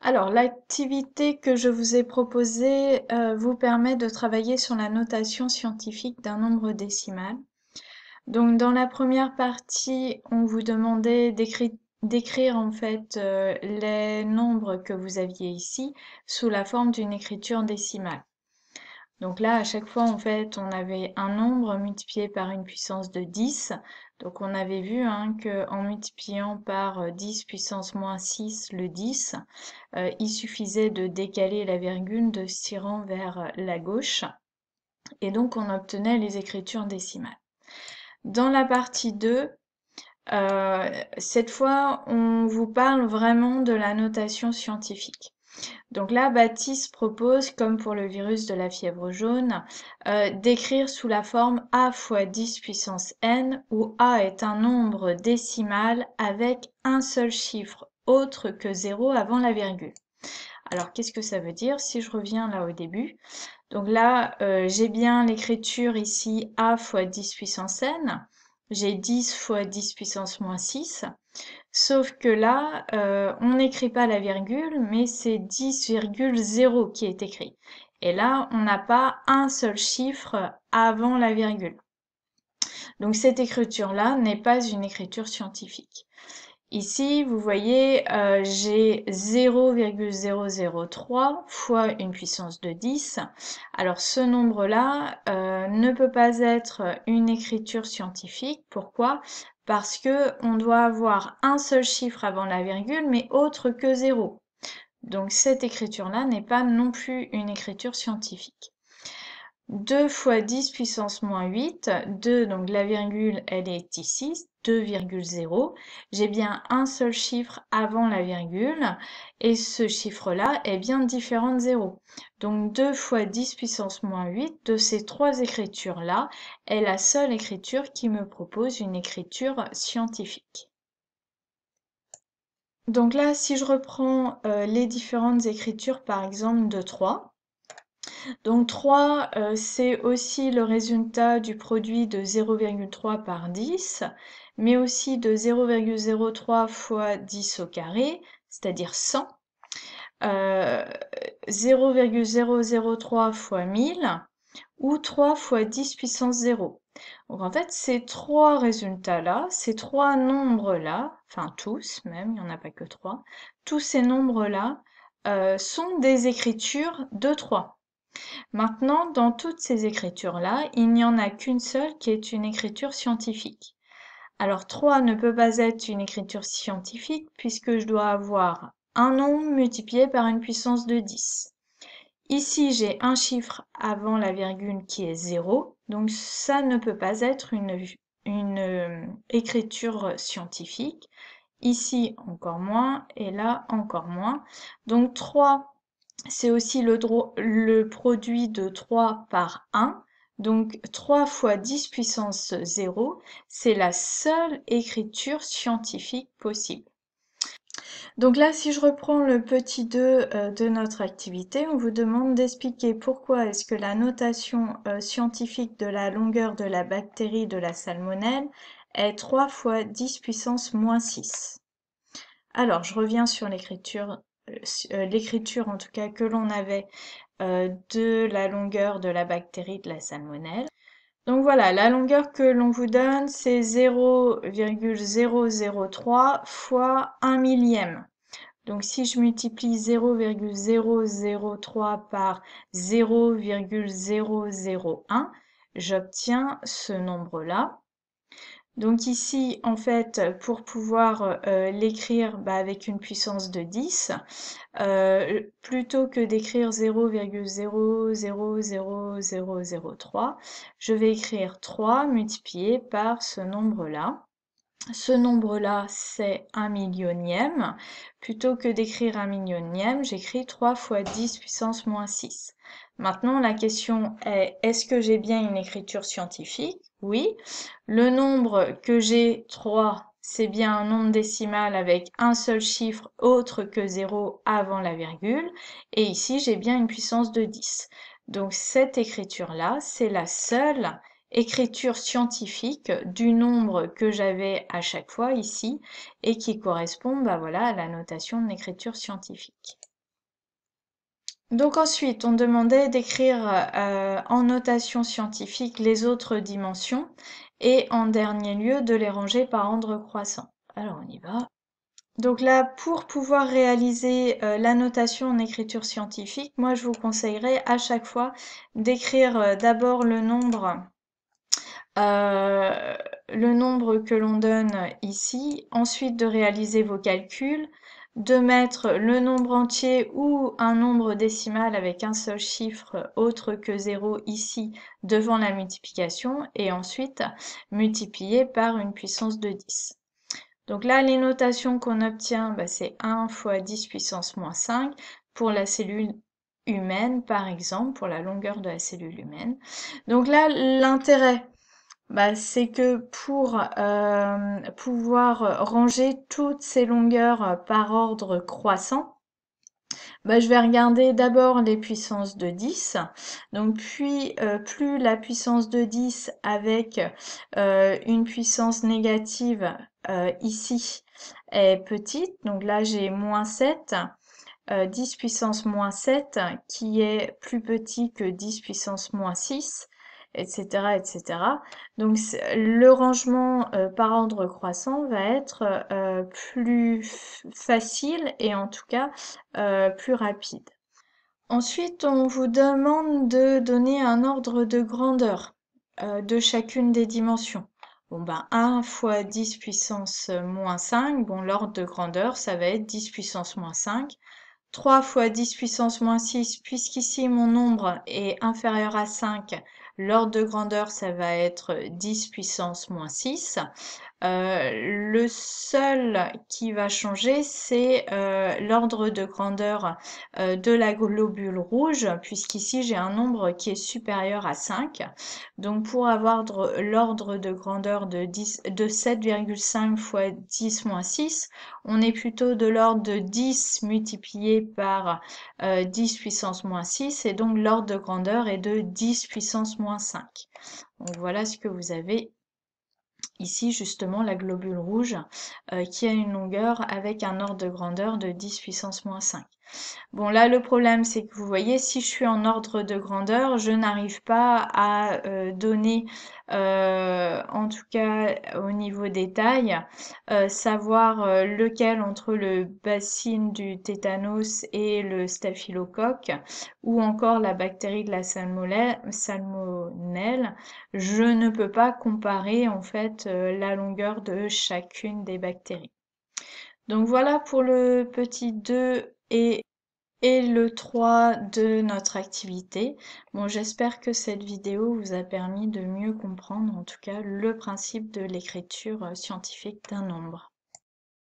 Alors, l'activité que je vous ai proposée vous permet de travailler sur la notation scientifique d'un nombre décimal. Donc, dans la première partie, on vous demandait d'écrire en fait les nombres que vous aviez ici sous la forme d'une écriture décimale. Donc là, à chaque fois, en fait, on avait un nombre multiplié par une puissance de 10. Donc on avait vu qu'en multipliant par 10 puissance moins 6 le 10, il suffisait de décaler la virgule de se tirant vers la gauche. Et donc on obtenait les écritures décimales. Dans la partie 2, cette fois, on vous parle vraiment de la notation scientifique. Donc là, Baptiste propose, comme pour le virus de la fièvre jaune, d'écrire sous la forme a fois 10 puissance n, où a est un nombre décimal avec un seul chiffre autre que 0 avant la virgule. Alors, qu'est-ce que ça veut dire? Si je reviens là au début, donc là, j'ai bien l'écriture ici a fois 10 puissance n, j'ai 10 fois 10 puissance moins 6, sauf que là, on n'écrit pas la virgule, mais c'est 10,0 qui est écrit. Et là, on n'a pas un seul chiffre avant la virgule. Donc cette écriture-là n'est pas une écriture scientifique. Ici, vous voyez, j'ai 0,003 fois une puissance de 10. Alors ce nombre-là ne peut pas être une écriture scientifique. Pourquoi? Parce que on doit avoir un seul chiffre avant la virgule, mais autre que 0. Donc cette écriture-là n'est pas non plus une écriture scientifique. 2 fois 10 puissance moins 8, 2, donc la virgule, elle est ici, 2,0. J'ai bien un seul chiffre avant la virgule, et ce chiffre-là est bien différent de 0. Donc 2 fois 10 puissance moins 8, de ces trois écritures-là, est la seule écriture qui me propose une écriture scientifique. Donc là, si je reprends les différentes écritures, par exemple, de 3, donc 3, c'est aussi le résultat du produit de 0,3 par 10, mais aussi de 0,03 fois 10 au carré, c'est-à-dire 100, 0,003 fois 1000, ou 3 fois 10 puissance 0. Donc en fait, ces trois résultats-là, ces trois nombres-là, enfin tous même, il n'y en a pas que 3, tous ces nombres-là sont des écritures de 3. Maintenant, dans toutes ces écritures-là, il n'y en a qu'une seule qui est une écriture scientifique. Alors 3 ne peut pas être une écriture scientifique puisque je dois avoir un nombre multiplié par une puissance de 10. Ici, j'ai un chiffre avant la virgule qui est 0, donc ça ne peut pas être une écriture scientifique. Ici, encore moins, et là, encore moins. Donc 3, c'est aussi le produit de 3 par 1. Donc 3 fois 10 puissance 0, c'est la seule écriture scientifique possible. Donc là, si je reprends le petit 2 de notre activité, on vous demande d'expliquer pourquoi est-ce que la notation scientifique de la longueur de la bactérie de la salmonelle est 3 fois 10 puissance moins 6. Alors, je reviens sur l'écriture en tout cas que l'on avait de la longueur de la bactérie de la salmonelle. Donc voilà, la longueur que l'on vous donne, c'est 0,003 fois 1 millième. Donc si je multiplie 0,003 par 0,001, j'obtiens ce nombre-là. Donc ici, en fait, pour pouvoir l'écrire avec une puissance de 10, plutôt que d'écrire 0,0000003, je vais écrire 3 multiplié par ce nombre-là. Ce nombre-là, c'est 1 millionième. Plutôt que d'écrire 1 millionième, j'écris 3 fois 10 puissance moins 6. Maintenant, la question est-ce que j'ai bien une écriture scientifique? Oui. Le nombre que j'ai, 3, c'est bien un nombre décimal avec un seul chiffre autre que 0 avant la virgule. Et ici, j'ai bien une puissance de 10. Donc cette écriture-là, c'est la seule écriture scientifique du nombre que j'avais à chaque fois ici et qui correspond voilà, à la notation de l'écriture scientifique. Donc ensuite, on demandait d'écrire en notation scientifique les autres dimensions et en dernier lieu de les ranger par ordre croissant. Alors on y va. Donc là, pour pouvoir réaliser la notation en écriture scientifique, moi je vous conseillerais à chaque fois d'écrire d'abord le nombre que l'on donne ici, ensuite de réaliser vos calculs, de mettre le nombre entier ou un nombre décimal avec un seul chiffre autre que 0 ici devant la multiplication et ensuite multiplier par une puissance de 10. Donc là, les notations qu'on obtient, bah, c'est 1 fois 10 puissance moins 5 pour la cellule humaine, par exemple, pour la longueur de la cellule humaine. Donc là, l'intérêt, bah, c'est que pour pouvoir ranger toutes ces longueurs par ordre croissant, bah, je vais regarder d'abord les puissances de 10. Donc puis plus la puissance de 10 avec une puissance négative ici est petite, donc là j'ai moins 7, 10 puissance moins 7 qui est plus petit que 10 puissance moins 6, etc., etc. Donc le rangement par ordre croissant va être plus facile et en tout cas plus rapide. Ensuite, on vous demande de donner un ordre de grandeur de chacune des dimensions. Bon ben 1 fois 10 puissance moins 5, bon l'ordre de grandeur ça va être 10 puissance moins 5. 3 fois 10 puissance moins 6, puisqu'ici mon nombre est inférieur à 5, l'ordre de grandeur ça va être 10 puissance moins 6. Le seul qui va changer, c'est l'ordre de grandeur de la globule rouge, puisqu'ici j'ai un nombre qui est supérieur à 5. Donc pour avoir l'ordre de grandeur de 7,5 fois 10 moins 6, on est plutôt de l'ordre de 10 multiplié par 10 puissance moins 6, et donc l'ordre de grandeur est de 10 puissance moins 5. Donc voilà ce que vous avez ici justement la globule rouge qui a une longueur avec un ordre de grandeur de 10 puissance moins 5. Bon là le problème c'est que vous voyez si je suis en ordre de grandeur je n'arrive pas à donner en tout cas au niveau des tailles savoir lequel entre le bacille du tétanos et le staphylocoque ou encore la bactérie de la salmonelle, je ne peux pas comparer en fait la longueur de chacune des bactéries. Donc voilà pour le petit 2 et le 3 de notre activité. Bon, j'espère que cette vidéo vous a permis de mieux comprendre en tout cas le principe de l'écriture scientifique d'un nombre.